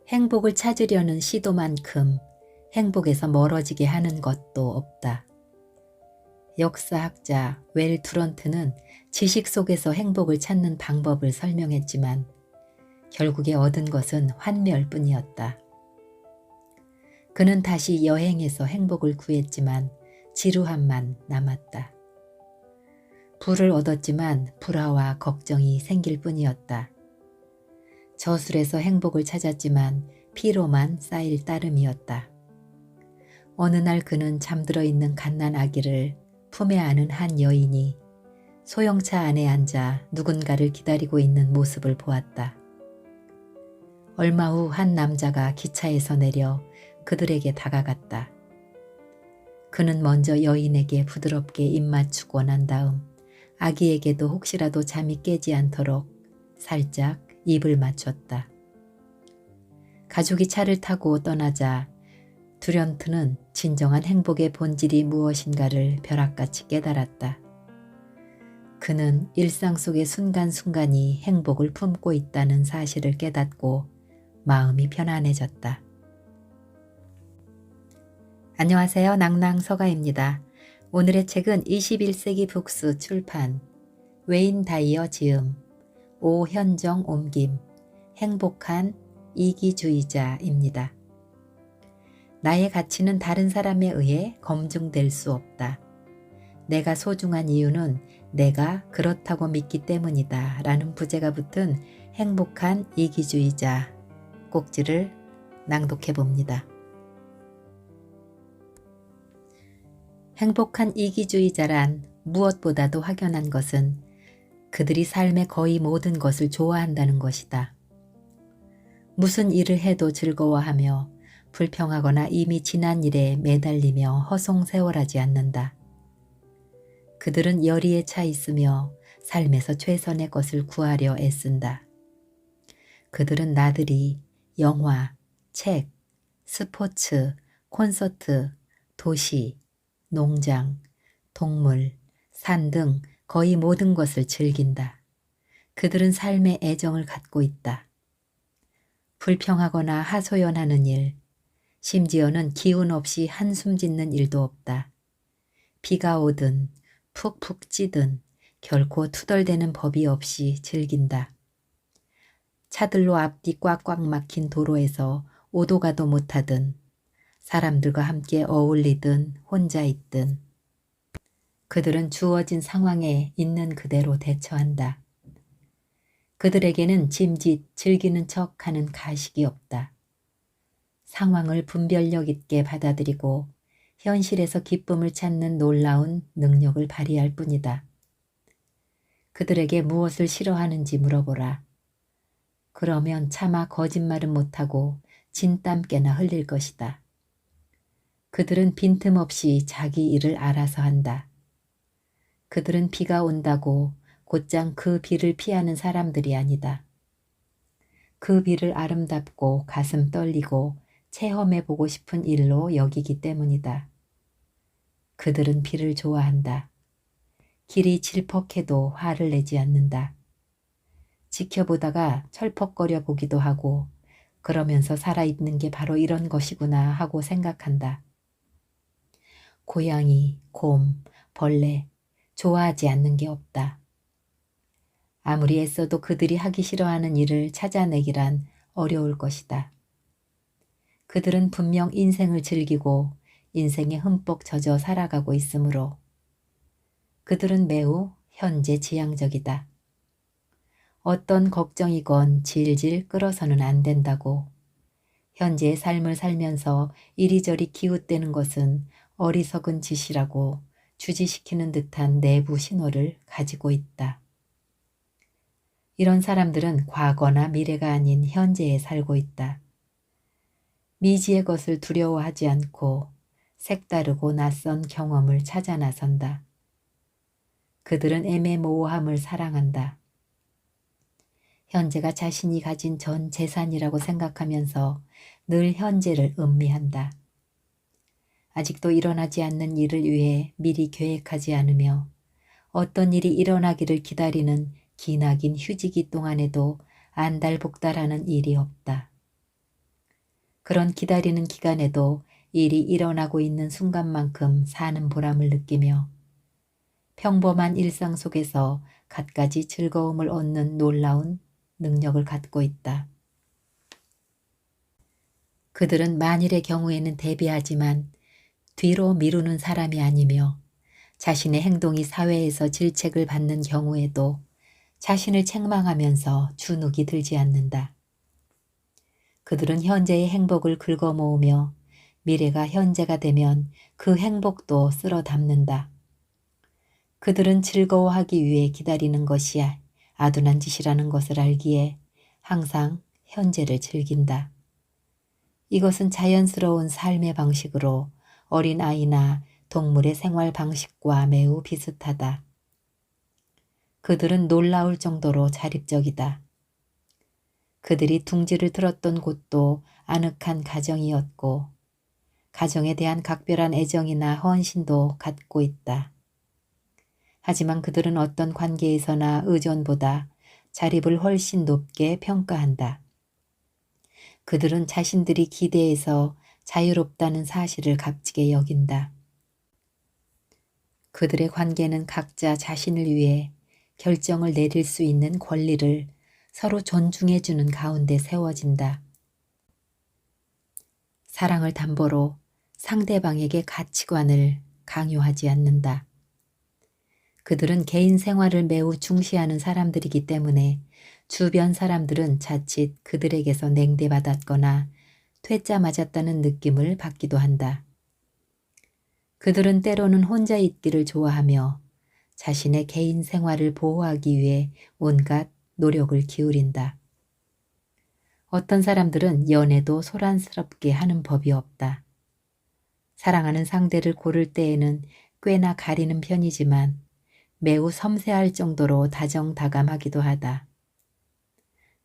행복을 찾으려는 시도만큼 행복에서 멀어지게 하는 것도 없다. 역사학자 웰 두런트는 지식 속에서 행복을 찾는 방법을 설명했지만 결국에 얻은 것은 환멸 뿐이었다. 그는 다시 여행해서 행복을 구했지만 지루함만 남았다. 부를 얻었지만 불화와 걱정이 생길 뿐이었다. 저술에서 행복을 찾았지만 피로만 쌓일 따름이었다. 어느 날 그는 잠들어 있는 갓난 아기를 품에 안은 한 여인이 소형차 안에 앉아 누군가를 기다리고 있는 모습을 보았다. 얼마 후 한 남자가 기차에서 내려 그들에게 다가갔다. 그는 먼저 여인에게 부드럽게 입 맞추고 난 다음 아기에게도 혹시라도 잠이 깨지 않도록 살짝 입을 맞췄다. 가족이 차를 타고 떠나자 두런트는 진정한 행복의 본질이 무엇인가를 벼락같이 깨달았다. 그는 일상 속의 순간순간이 행복을 품고 있다는 사실을 깨닫고 마음이 편안해졌다. 안녕하세요. 낭낭서가입니다. 오늘의 책은 21세기 북스 출판, 웨인 다이어 지음, 오현정 옮김, 행복한 이기주의자입니다. 나의 가치는 다른 사람에 의해 검증될 수 없다. 내가 소중한 이유는 내가 그렇다고 믿기 때문이다 라는 부제가 붙은 행복한 이기주의자 꼭지를 낭독해 봅니다. 행복한 이기주의자란 무엇보다도 확연한 것은 그들이 삶의 거의 모든 것을 좋아한다는 것이다. 무슨 일을 해도 즐거워하며 불평하거나 이미 지난 일에 매달리며 허송세월하지 않는다. 그들은 열의에 차 있으며 삶에서 최선의 것을 구하려 애쓴다. 그들은 나들이, 영화, 책, 스포츠, 콘서트, 도시, 농장, 동물, 산 등 거의 모든 것을 즐긴다. 그들은 삶에 애정을 갖고 있다. 불평하거나 하소연하는 일, 심지어는 기운 없이 한숨 짓는 일도 없다. 비가 오든 푹푹 찌든 결코 투덜대는 법이 없이 즐긴다. 차들로 앞뒤 꽉꽉 막힌 도로에서 오도 가도 못하든 사람들과 함께 어울리든 혼자 있든 그들은 주어진 상황에 있는 그대로 대처한다. 그들에게는 짐짓 즐기는 척하는 가식이 없다. 상황을 분별력 있게 받아들이고 현실에서 기쁨을 찾는 놀라운 능력을 발휘할 뿐이다. 그들에게 무엇을 싫어하는지 물어보라. 그러면 차마 거짓말은 못하고 진땀깨나 흘릴 것이다. 그들은 빈틈없이 자기 일을 알아서 한다. 그들은 비가 온다고 곧장 그 비를 피하는 사람들이 아니다. 그 비를 아름답고 가슴 떨리고 체험해보고 싶은 일로 여기기 때문이다. 그들은 비를 좋아한다. 길이 질퍽해도 화를 내지 않는다. 지켜보다가 철퍽거려 보기도 하고 그러면서 살아있는 게 바로 이런 것이구나 하고 생각한다. 고양이, 곰, 벌레, 좋아하지 않는 게 없다. 아무리 애써도 그들이 하기 싫어하는 일을 찾아내기란 어려울 것이다. 그들은 분명 인생을 즐기고 인생에 흠뻑 젖어 살아가고 있으므로 그들은 매우 현재지향적이다. 어떤 걱정이건 질질 끌어서는 안 된다고. 현재의 삶을 살면서 이리저리 기웃대는 것은 어리석은 짓이라고 주지시키는 듯한 내부 신호를 가지고 있다. 이런 사람들은 과거나 미래가 아닌 현재에 살고 있다. 미지의 것을 두려워하지 않고 색다르고 낯선 경험을 찾아 나선다. 그들은 애매모호함을 사랑한다. 현재가 자신이 가진 전 재산이라고 생각하면서 늘 현재를 음미한다. 아직도 일어나지 않는 일을 위해 미리 계획하지 않으며 어떤 일이 일어나기를 기다리는 기나긴 휴지기 동안에도 안달복달하는 일이 없다. 그런 기다리는 기간에도 일이 일어나고 있는 순간만큼 사는 보람을 느끼며 평범한 일상 속에서 갖가지 즐거움을 얻는 놀라운 능력을 갖고 있다. 그들은 만일의 경우에는 대비하지만 뒤로 미루는 사람이 아니며 자신의 행동이 사회에서 질책을 받는 경우에도 자신을 책망하면서 주눅이 들지 않는다. 그들은 현재의 행복을 긁어모으며 미래가 현재가 되면 그 행복도 쓸어 담는다. 그들은 즐거워하기 위해 기다리는 것이 아둔한 짓이라는 것을 알기에 항상 현재를 즐긴다. 이것은 자연스러운 삶의 방식으로 어린아이나 동물의 생활 방식과 매우 비슷하다. 그들은 놀라울 정도로 자립적이다. 그들이 둥지를 들었던 곳도 아늑한 가정이었고 가정에 대한 각별한 애정이나 헌신도 갖고 있다. 하지만 그들은 어떤 관계에서나 의존보다 자립을 훨씬 높게 평가한다. 그들은 자신들이 기대에서 자유롭다는 사실을 값지게 여긴다. 그들의 관계는 각자 자신을 위해 결정을 내릴 수 있는 권리를 서로 존중해주는 가운데 세워진다. 사랑을 담보로 상대방에게 가치관을 강요하지 않는다. 그들은 개인 생활을 매우 중시하는 사람들이기 때문에 주변 사람들은 자칫 그들에게서 냉대받았거나 퇴짜 맞았다는 느낌을 받기도 한다. 그들은 때로는 혼자 있기를 좋아하며 자신의 개인 생활을 보호하기 위해 온갖 노력을 기울인다. 어떤 사람들은 연애도 소란스럽게 하는 법이 없다. 사랑하는 상대를 고를 때에는 꽤나 가리는 편이지만 매우 섬세할 정도로 다정다감하기도 하다.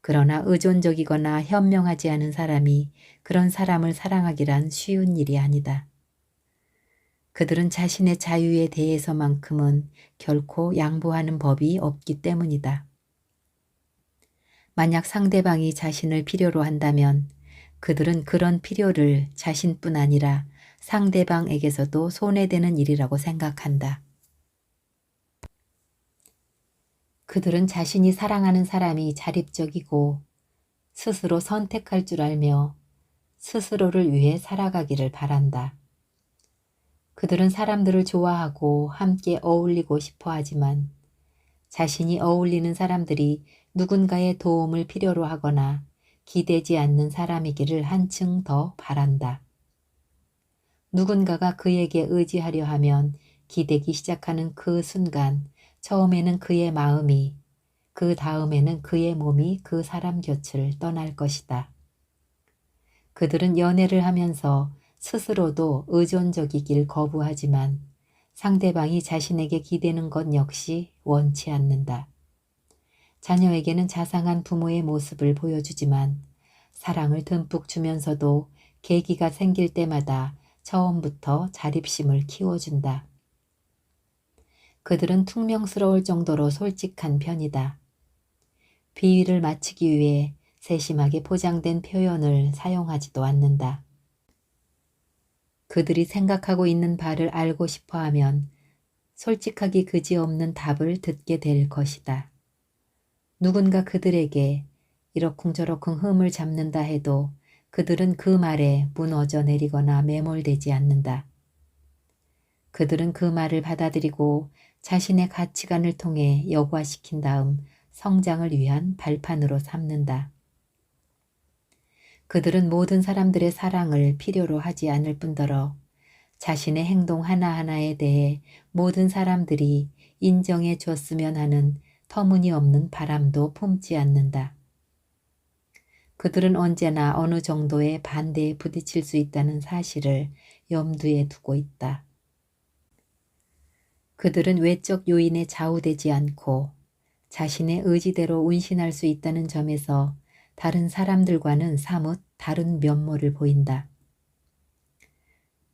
그러나 의존적이거나 현명하지 않은 사람이 그런 사람을 사랑하기란 쉬운 일이 아니다. 그들은 자신의 자유에 대해서만큼은 결코 양보하는 법이 없기 때문이다. 만약 상대방이 자신을 필요로 한다면 그들은 그런 필요를 자신뿐 아니라 상대방에게서도 손해되는 일이라고 생각한다. 그들은 자신이 사랑하는 사람이 자립적이고 스스로 선택할 줄 알며 스스로를 위해 살아가기를 바란다. 그들은 사람들을 좋아하고 함께 어울리고 싶어 하지만 자신이 어울리는 사람들이 누군가의 도움을 필요로 하거나 기대지 않는 사람이기를 한층 더 바란다. 누군가가 그에게 의지하려 하면 기대기 시작하는 그 순간 처음에는 그의 마음이, 그 다음에는 그의 몸이 그 사람 곁을 떠날 것이다. 그들은 연애를 하면서 스스로도 의존적이길 거부하지만 상대방이 자신에게 기대는 것 역시 원치 않는다. 자녀에게는 자상한 부모의 모습을 보여주지만 사랑을 듬뿍 주면서도 계기가 생길 때마다 처음부터 자립심을 키워준다. 그들은 퉁명스러울 정도로 솔직한 편이다. 비위를 맞추기 위해 세심하게 포장된 표현을 사용하지도 않는다. 그들이 생각하고 있는 바를 알고 싶어하면 솔직하기 그지없는 답을 듣게 될 것이다. 누군가 그들에게 이러쿵저러쿵 흠을 잡는다 해도 그들은 그 말에 무너져 내리거나 매몰되지 않는다. 그들은 그 말을 받아들이고 자신의 가치관을 통해 여과시킨 다음 성장을 위한 발판으로 삼는다. 그들은 모든 사람들의 사랑을 필요로 하지 않을 뿐더러 자신의 행동 하나하나에 대해 모든 사람들이 인정해 줬으면 하는 터무니없는 바람도 품지 않는다. 그들은 언제나 어느 정도의 반대에 부딪힐 수 있다는 사실을 염두에 두고 있다. 그들은 외적 요인에 좌우되지 않고 자신의 의지대로 운신할 수 있다는 점에서 다른 사람들과는 사뭇 다른 면모를 보인다.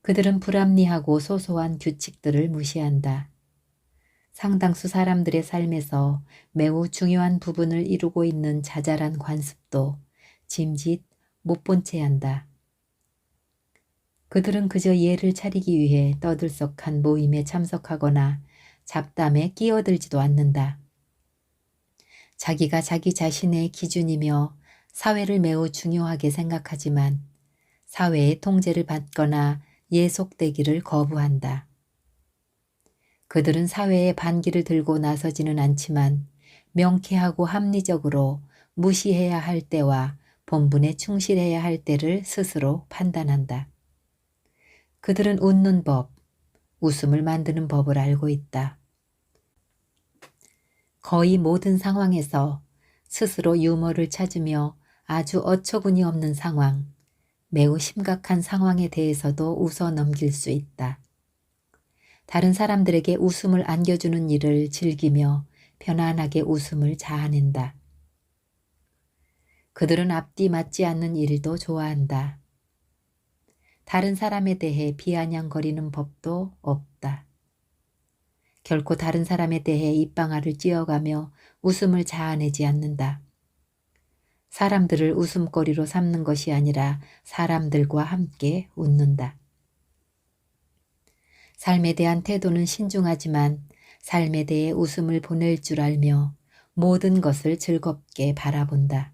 그들은 불합리하고 소소한 규칙들을 무시한다. 상당수 사람들의 삶에서 매우 중요한 부분을 이루고 있는 자잘한 관습도 짐짓 못 본 채 한다. 그들은 그저 예를 차리기 위해 떠들썩한 모임에 참석하거나 잡담에 끼어들지도 않는다. 자기가 자기 자신의 기준이며 사회를 매우 중요하게 생각하지만 사회의 통제를 받거나 예속되기를 거부한다. 그들은 사회의 반기를 들고 나서지는 않지만 명쾌하고 합리적으로 무시해야 할 때와 본분에 충실해야 할 때를 스스로 판단한다. 그들은 웃는 법, 웃음을 만드는 법을 알고 있다. 거의 모든 상황에서 스스로 유머를 찾으며 아주 어처구니 없는 상황, 매우 심각한 상황에 대해서도 웃어 넘길 수 있다. 다른 사람들에게 웃음을 안겨주는 일을 즐기며 편안하게 웃음을 자아낸다. 그들은 앞뒤 맞지 않는 일도 좋아한다. 다른 사람에 대해 비아냥거리는 법도 없다. 결코 다른 사람에 대해 입방아를 찧어가며 웃음을 자아내지 않는다. 사람들을 웃음거리로 삼는 것이 아니라 사람들과 함께 웃는다. 삶에 대한 태도는 신중하지만 삶에 대해 웃음을 보낼 줄 알며 모든 것을 즐겁게 바라본다.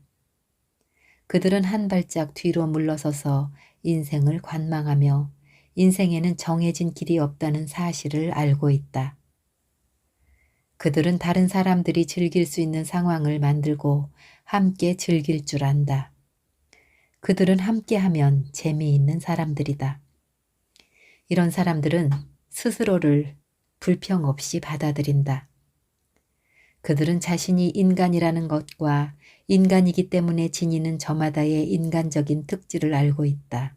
그들은 한 발짝 뒤로 물러서서 인생을 관망하며 인생에는 정해진 길이 없다는 사실을 알고 있다. 그들은 다른 사람들이 즐길 수 있는 상황을 만들고 함께 즐길 줄 안다. 그들은 함께하면 재미있는 사람들이다. 이런 사람들은 스스로를 불평 없이 받아들인다. 그들은 자신이 인간이라는 것과 인간이기 때문에 지니는 저마다의 인간적인 특질을 알고 있다.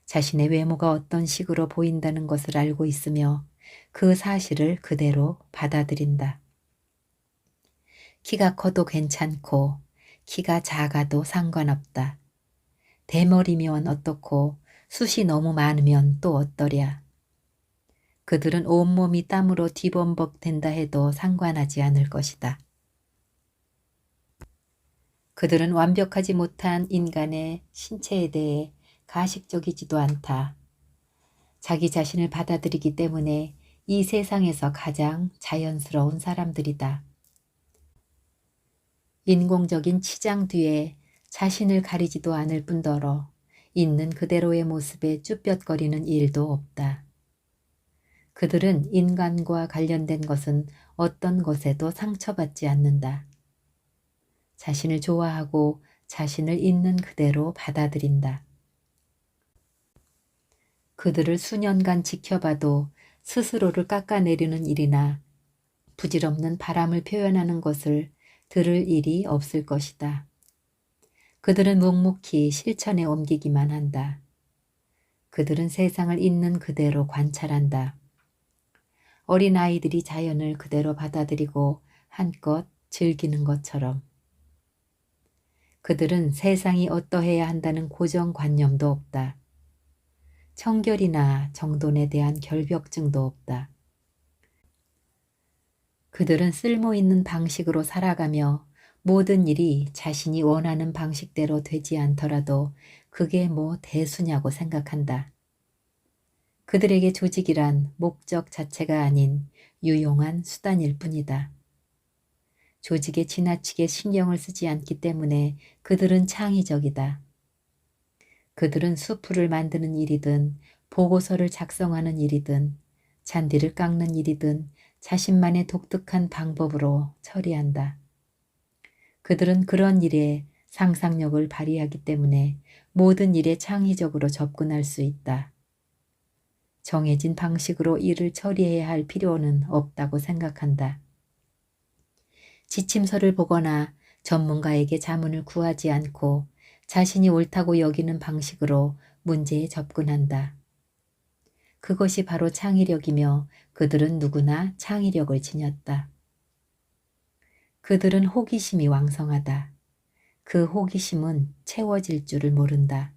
자신의 외모가 어떤 식으로 보인다는 것을 알고 있으며 그 사실을 그대로 받아들인다. 키가 커도 괜찮고 키가 작아도 상관없다. 대머리면 어떻고 숱이 너무 많으면 또 어떠랴. 그들은 온몸이 땀으로 뒤범벅 된다 해도 상관하지 않을 것이다. 그들은 완벽하지 못한 인간의 신체에 대해 가식적이지도 않다. 자기 자신을 받아들이기 때문에 이 세상에서 가장 자연스러운 사람들이다. 인공적인 치장 뒤에 자신을 가리지도 않을 뿐더러 있는 그대로의 모습에 쭈뼛거리는 일도 없다. 그들은 인간과 관련된 것은 어떤 것에도 상처받지 않는다. 자신을 좋아하고 자신을 있는 그대로 받아들인다. 그들을 수년간 지켜봐도 스스로를 깎아내리는 일이나 부질없는 바람을 표현하는 것을 들을 일이 없을 것이다. 그들은 묵묵히 실천에 옮기기만 한다. 그들은 세상을 있는 그대로 관찰한다. 어린아이들이 자연을 그대로 받아들이고 한껏 즐기는 것처럼. 그들은 세상이 어떠해야 한다는 고정관념도 없다. 청결이나 정돈에 대한 결벽증도 없다. 그들은 쓸모있는 방식으로 살아가며 모든 일이 자신이 원하는 방식대로 되지 않더라도 그게 뭐 대수냐고 생각한다. 그들에게 조직이란 목적 자체가 아닌 유용한 수단일 뿐이다. 조직에 지나치게 신경을 쓰지 않기 때문에 그들은 창의적이다. 그들은 수풀을 만드는 일이든 보고서를 작성하는 일이든 잔디를 깎는 일이든 자신만의 독특한 방법으로 처리한다. 그들은 그런 일에 상상력을 발휘하기 때문에 모든 일에 창의적으로 접근할 수 있다. 정해진 방식으로 일을 처리해야 할 필요는 없다고 생각한다. 지침서를 보거나 전문가에게 자문을 구하지 않고 자신이 옳다고 여기는 방식으로 문제에 접근한다. 그것이 바로 창의력이며 그들은 누구나 창의력을 지녔다. 그들은 호기심이 왕성하다. 그 호기심은 채워질 줄을 모른다.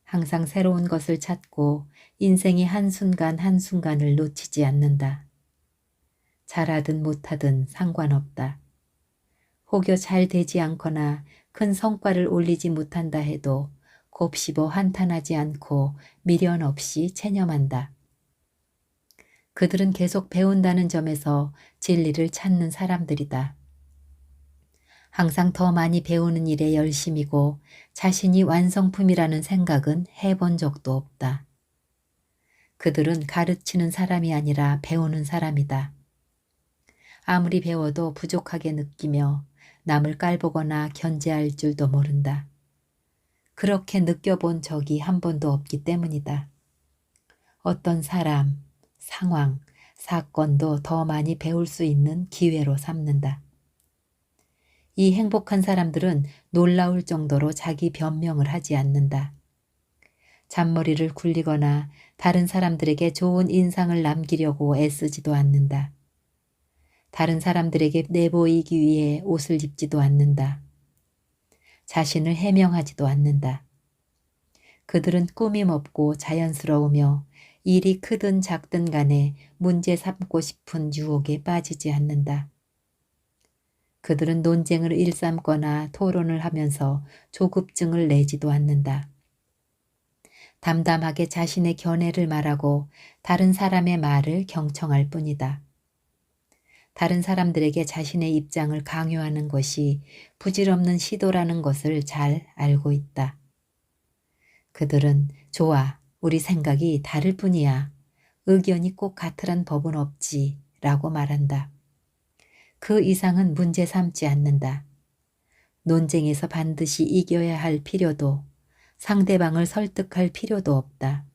항상 새로운 것을 찾고 인생의 한순간 한순간을 놓치지 않는다. 잘하든 못하든 상관없다. 혹여 잘 되지 않거나 큰 성과를 올리지 못한다 해도 곱씹어 한탄하지 않고 미련 없이 체념한다. 그들은 계속 배운다는 점에서 진리를 찾는 사람들이다. 항상 더 많이 배우는 일에 열심이고 자신이 완성품이라는 생각은 해본 적도 없다. 그들은 가르치는 사람이 아니라 배우는 사람이다. 아무리 배워도 부족하게 느끼며 남을 깔보거나 견제할 줄도 모른다. 그렇게 느껴본 적이 한 번도 없기 때문이다. 어떤 사람, 상황, 사건도 더 많이 배울 수 있는 기회로 삼는다. 이 행복한 사람들은 놀라울 정도로 자기 변명을 하지 않는다. 잔머리를 굴리거나 다른 사람들에게 좋은 인상을 남기려고 애쓰지도 않는다. 다른 사람들에게 내보이기 위해 옷을 입지도 않는다. 자신을 해명하지도 않는다. 그들은 꾸밈 없고 자연스러우며 일이 크든 작든 간에 문제 삼고 싶은 유혹에 빠지지 않는다. 그들은 논쟁을 일삼거나 토론을 하면서 조급증을 내지도 않는다. 담담하게 자신의 견해를 말하고 다른 사람의 말을 경청할 뿐이다. 다른 사람들에게 자신의 입장을 강요하는 것이 부질없는 시도라는 것을 잘 알고 있다. 그들은 좋아, 우리 생각이 다를 뿐이야. 의견이 꼭 같으란 법은 없지 라고 말한다. 그 이상은 문제 삼지 않는다. 논쟁에서 반드시 이겨야 할 필요도 상대방을 설득할 필요도 없다.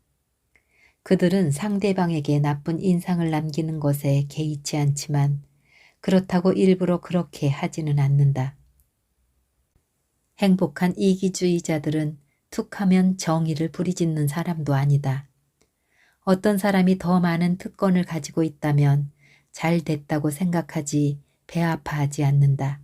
그들은 상대방에게 나쁜 인상을 남기는 것에 개의치 않지만 그렇다고 일부러 그렇게 하지는 않는다. 행복한 이기주의자들은 툭하면 정의를 부리짓는 사람도 아니다. 어떤 사람이 더 많은 특권을 가지고 있다면 잘 됐다고 생각하지 배 아파하지 않는다.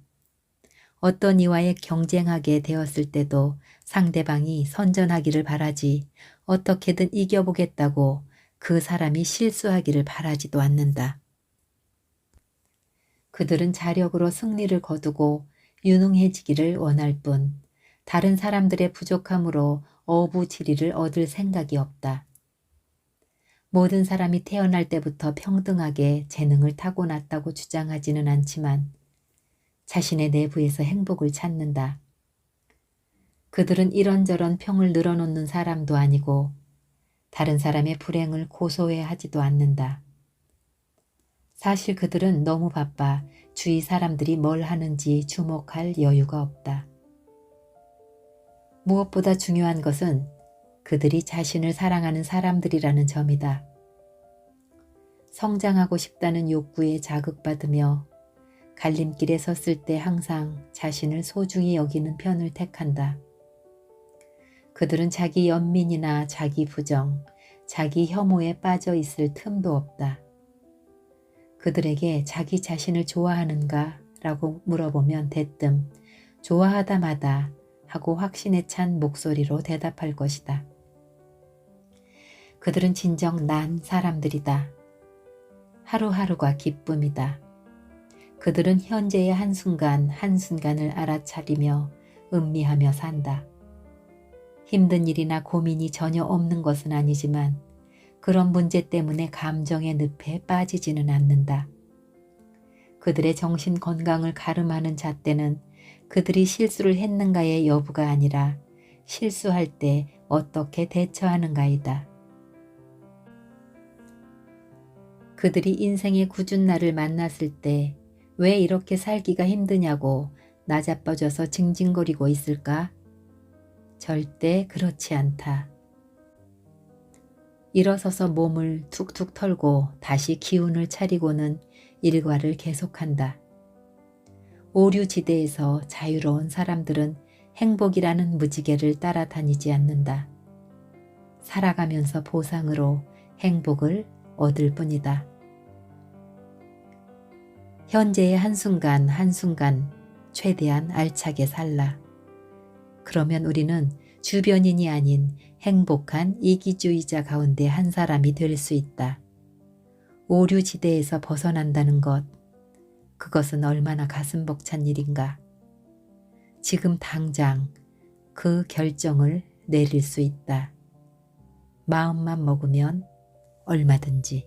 어떤 이와의 경쟁하게 되었을 때도 상대방이 선전하기를 바라지 어떻게든 이겨보겠다고 그 사람이 실수하기를 바라지도 않는다. 그들은 자력으로 승리를 거두고 유능해지기를 원할 뿐 다른 사람들의 부족함으로 어부지리를 얻을 생각이 없다. 모든 사람이 태어날 때부터 평등하게 재능을 타고났다고 주장하지는 않지만 자신의 내부에서 행복을 찾는다. 그들은 이런저런 평을 늘어놓는 사람도 아니고 다른 사람의 불행을 고소해하지도 않는다. 사실 그들은 너무 바빠 주위 사람들이 뭘 하는지 주목할 여유가 없다. 무엇보다 중요한 것은 그들이 자신을 사랑하는 사람들이라는 점이다. 성장하고 싶다는 욕구에 자극받으며 갈림길에 섰을 때 항상 자신을 소중히 여기는 편을 택한다. 그들은 자기 연민이나 자기 부정, 자기 혐오에 빠져 있을 틈도 없다. 그들에게 자기 자신을 좋아하는가? 라고 물어보면 대뜸 좋아하다 마다 하고 확신에 찬 목소리로 대답할 것이다. 그들은 진정 난 사람들이다. 하루하루가 기쁨이다. 그들은 현재의 한순간 한순간을 알아차리며 음미하며 산다. 힘든 일이나 고민이 전혀 없는 것은 아니지만 그런 문제 때문에 감정의 늪에 빠지지는 않는다. 그들의 정신 건강을 가름하는 잣대는 그들이 실수를 했는가의 여부가 아니라 실수할 때 어떻게 대처하는가이다. 그들이 인생의 굳은 날을 만났을 때 왜 이렇게 살기가 힘드냐고 나자빠져서 징징거리고 있을까? 절대 그렇지 않다. 일어서서 몸을 툭툭 털고 다시 기운을 차리고는 일과를 계속한다. 오류지대에서 자유로운 사람들은 행복이라는 무지개를 따라다니지 않는다. 살아가면서 보상으로 행복을 얻을 뿐이다. 현재의 한순간 한순간 최대한 알차게 살라. 그러면 우리는 주변인이 아닌 행복한 이기주의자 가운데 한 사람이 될 수 있다. 오류지대에서 벗어난다는 것, 그것은 얼마나 가슴 벅찬 일인가. 지금 당장 그 결정을 내릴 수 있다. 마음만 먹으면 얼마든지.